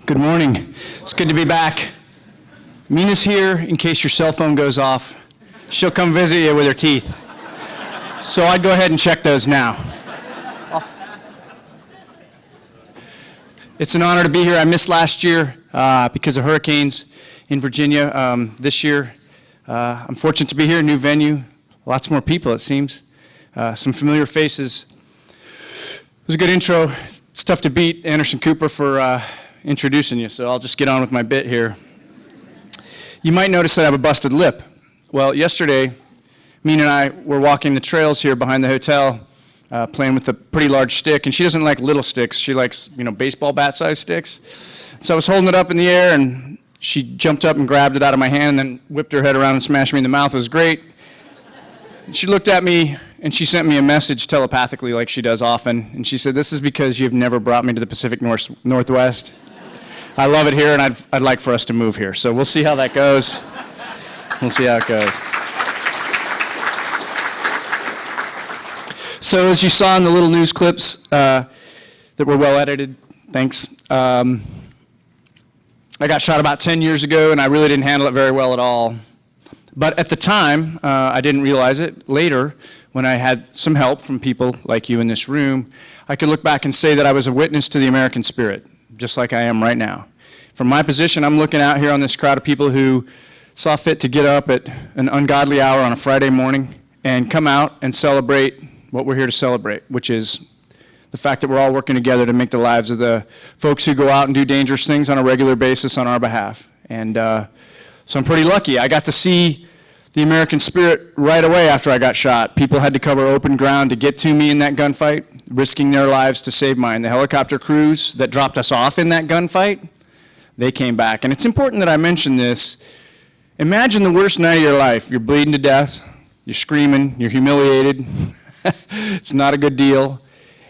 Good morning. It's good to be back. Mina's here in case your cell phone goes off. She'll come visit you with her teeth. So I'd go ahead and check those now. It's an honor to be here. I missed last year because of hurricanes in Virginia. This year, I'm fortunate to be here, new venue, lots more people it seems, some familiar faces. It was a good intro. It's tough to beat Anderson Cooper for introducing you, so I'll just get on with my bit here. You might notice that I have a busted lip. Well, yesterday, Mina and I were walking the trails here behind the hotel, playing with a pretty large stick, and she doesn't like little sticks. She likes, baseball bat-sized sticks. So I was holding it up in the air, and she jumped up and grabbed it out of my hand, and then whipped her head around and smashed me in the mouth. It was great. She looked at me, and she sent me a message telepathically like she does often, and she said, "This is because you've never brought me to the Pacific Northwest. I love it here, and I'd like for us to move here." So we'll see how that goes. We'll see how it goes. So as you saw in the little news clips that were well edited, thanks. I got shot about 10 years ago, and I really didn't handle it very well at all. But at the time, I didn't realize it. Later, when I had some help from people like you in this room, I could look back and say that I was a witness to the American spirit, just like I am right now. From my position, I'm looking out here on this crowd of people who saw fit to get up at an ungodly hour on a Friday morning and come out and celebrate what we're here to celebrate, which is the fact that we're all working together to make the lives of the folks who go out and do dangerous things on a regular basis on our behalf. And so I'm pretty lucky. I got to see the American spirit right away after I got shot. People had to cover open ground to get to me in that gunfight, risking their lives to save mine. The helicopter crews that dropped us off in that gunfight, they came back. And it's important that I mention this. Imagine the worst night of your life. You're bleeding to death, you're screaming, you're humiliated. It's not a good deal.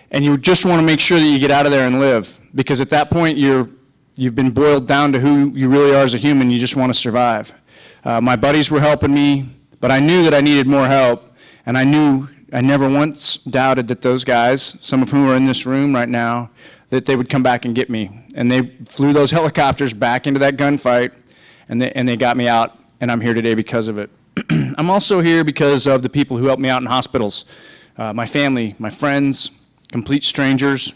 And you just want to make sure that you get out of there and live. Because at that point, you've been boiled down to who you really are as a human. You just want to survive. My buddies were helping me, but I knew that I needed more help. And I never once doubted that those guys, some of whom are in this room right now, that they would come back and get me. And they flew those helicopters back into that gunfight, and they got me out, and I'm here today because of it. I'm also here because of the people who helped me out in hospitals. My family, my friends, complete strangers.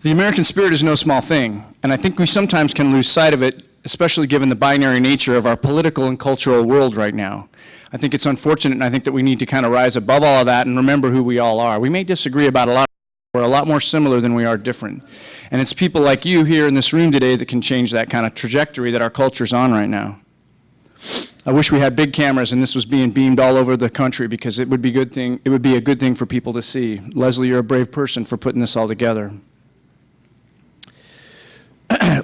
The American spirit is no small thing, and I think we sometimes can lose sight of it, especially given the binary nature of our political and cultural world right now. I think it's unfortunate, and I think that we need to kind of rise above all of that and remember who we all are. We may disagree about a lot. We're a lot more similar than we are different. And it's people like you here in this room today that can change that kind of trajectory that our culture's on right now. I wish we had big cameras and this was being beamed all over the country because it would be a good thing for people to see. Leslie, you're a brave person for putting this all together.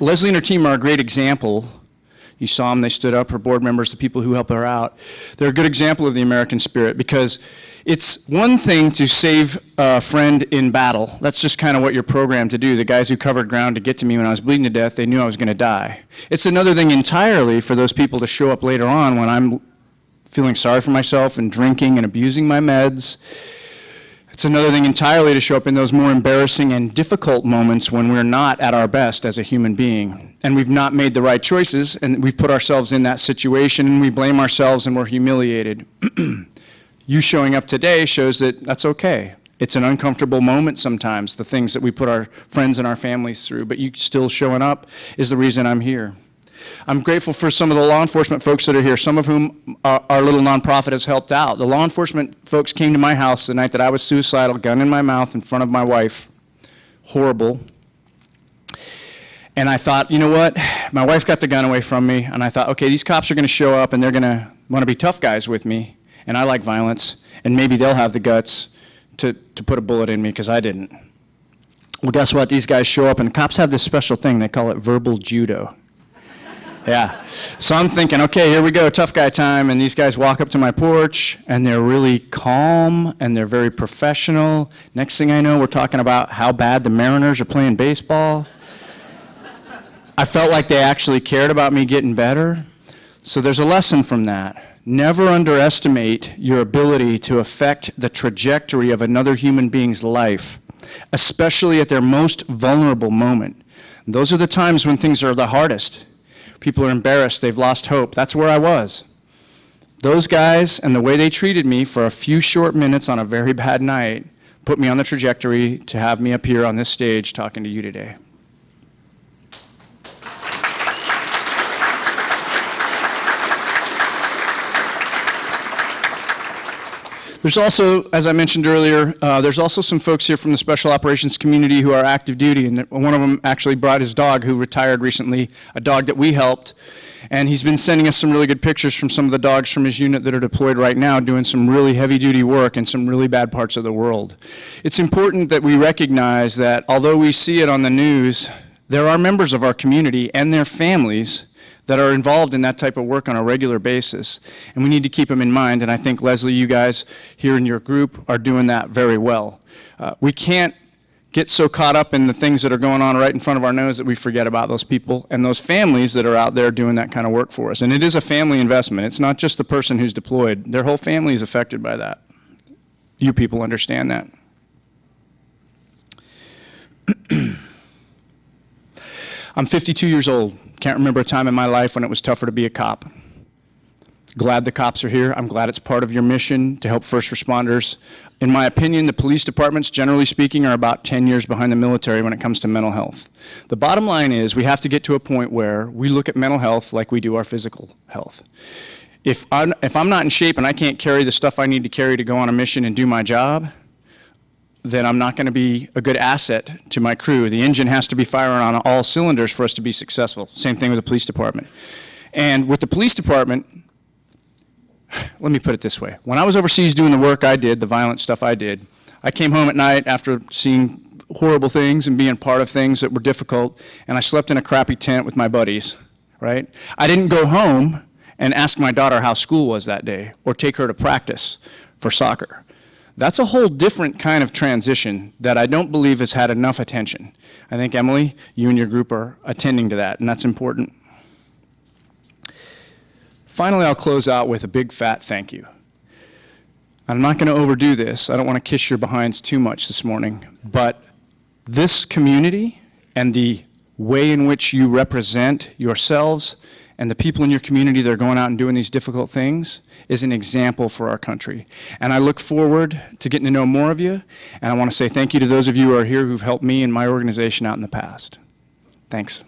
Leslie and her team are a great example. You saw them, they stood up, her board members, the people who help her out. They're a good example of the American spirit because it's one thing to save a friend in battle. That's just kind of what you're programmed to do. The guys who covered ground to get to me when I was bleeding to death, they knew I was going to die. It's another thing entirely for those people to show up later on when I'm feeling sorry for myself and drinking and abusing my meds. It's another thing entirely to show up in those more embarrassing and difficult moments when we're not at our best as a human being. And we've not made the right choices, and we've put ourselves in that situation, and we blame ourselves, and we're humiliated. You showing up today shows that that's okay. It's an uncomfortable moment sometimes, the things that we put our friends and our families through, but you still showing up is the reason I'm here. I'm grateful for some of the law enforcement folks that are here, some of whom our little nonprofit has helped out. The law enforcement folks came to my house the night that I was suicidal, gun in my mouth in front of my wife. Horrible. And I thought, you know what? My wife got the gun away from me, and I thought, okay, these cops are going to show up, and they're going to want to be tough guys with me, and I like violence, and maybe they'll have the guts to put a bullet in me, because I didn't. Well, guess what? These guys show up, and the cops have this special thing. They call it verbal judo. Yeah. So I'm thinking, okay, here we go, tough guy time, and these guys walk up to my porch, and they're really calm, and they're very professional. Next thing I know, we're talking about how bad the Mariners are playing baseball. I felt like they actually cared about me getting better. So there's a lesson from that. Never underestimate your ability to affect the trajectory of another human being's life especially at their most vulnerable moment. Those are the times when things are the hardest. People are embarrassed, they've lost hope. That's where I was. Those guys and the way they treated me for a few short minutes on a very bad night put me on the trajectory to have me up here on this stage talking to you today. There's also, as I mentioned earlier, there's also some folks here from the special operations community who are active duty, and one of them actually brought his dog, who retired recently, a dog that we helped, and he's been sending us some really good pictures from some of the dogs from his unit that are deployed right now, doing some really heavy-duty work in some really bad parts of the world. It's important that we recognize that although we see it on the news, there are members of our community and their families that are involved in that type of work on a regular basis, and we need to keep them in mind, and I think, Leslie, you guys here in your group are doing that very well. We can't get so caught up in the things that are going on right in front of our nose that we forget about those people and those families that are out there doing that kind of work for us. And it is a family investment. It's not just the person who's deployed. Their whole family is affected by that. You people understand that. I'm 52 years old. Can't remember a time in my life when it was tougher to be a cop. Glad the cops are here. I'm glad it's part of your mission to help first responders. In my opinion, the police departments, generally speaking, are about 10 years behind the military when it comes to mental health. The bottom line is we have to get to a point where we look at mental health like we do our physical health. If I'm not in shape and I can't carry the stuff I need to carry to go on a mission and do my job, then I'm not going to be a good asset to my crew. The engine has to be firing on all cylinders for us to be successful. Same thing with the police department. And with the police department, let me put it this way. When I was overseas doing the work I did, the violent stuff I did, I came home at night after seeing horrible things and being part of things that were difficult, and I slept in a crappy tent with my buddies, right? I didn't go home and ask my daughter how school was that day or take her to practice for soccer. That's a whole different kind of transition that I don't believe has had enough attention. I think, Emily, you and your group are attending to that, and that's important. Finally, I'll close out with a big fat thank you. I'm not going to overdo this. I don't want to kiss your behinds too much this morning, but this community and the way in which you represent yourselves and the people in your community that are going out and doing these difficult things is an example for our country. And I look forward to getting to know more of you, and I want to say thank you to those of you who are here who've helped me and my organization out in the past. Thanks.